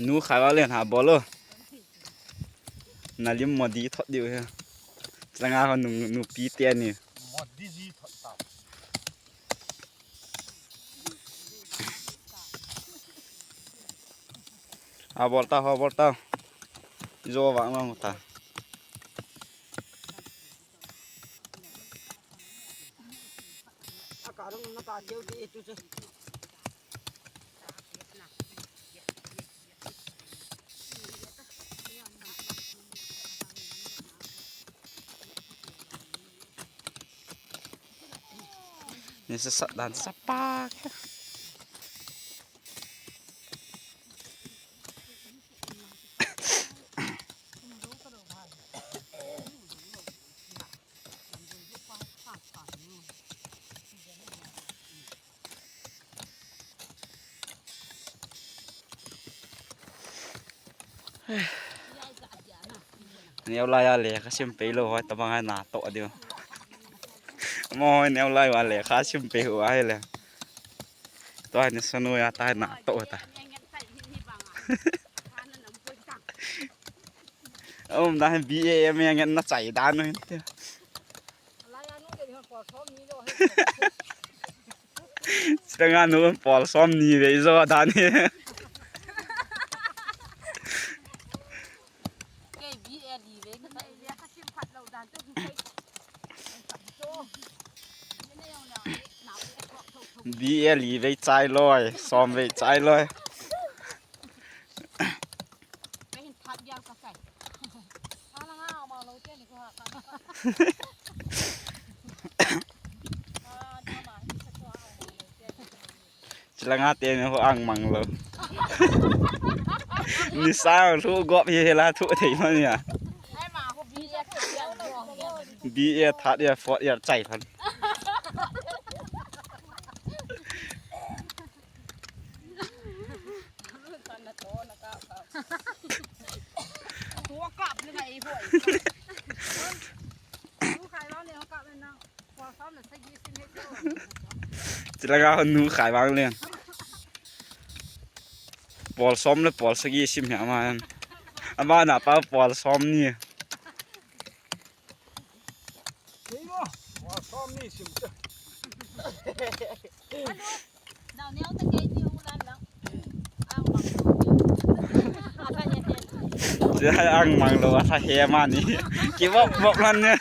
นูขายว่าเล่นหาบอลเลยนาลิมมอดีทอดเดียวฮะสังหาเขาหนูปีเตียนนี่มอดีจีทอดตับเอาบอลตาโจวางมาหมดตาอากาศมันตาเดียวดีจุ๊นี่สัตว์ดันสัปปากนี่เอาลายอะไรข้าชิมไปเลยว่าตะบังให้หนาโตเดียวมอเนี่ยเอาลายว่าอะไรข้าชิมไปหัวให้เลยตัวนี้สนุยตายหนาโตตาผมได้ BAM ยังงั้นน่าใจด้านนู้นสังหานู้นปอลซ้อมนี่เลยจ้ะด้านนี้BA ลีไว้ใจลอยซ้อมไว้ใจลอยจะละงาเตียนเขาอ่างมังเลยมีสาวทุกกอบเฮลาทุกทีมันเนี่ยBA ทัดเนี่ยฟอดเนี่ยใจทันตัวกลับยังไงไอ้พวกลูกขายร้อนเนี่ยเขากลับเลยนะพอซ้อมเนี่ยใช้20 เมตรจะละงาหนูขายวางเลยปอลซ้อมเลยปอลสัก20เนี่ยมาอันบ้านน่ะป้าปอลซ้อมนี่ว่าซ้อมนี่สิจ้ะดาวเนี้ยตะเกียบอยู่นั่นแล้วอ้าวจะให้อ่างมังเลยว่าถ้าเฮมานี่คิดว่าบอกนั่นเนี่ย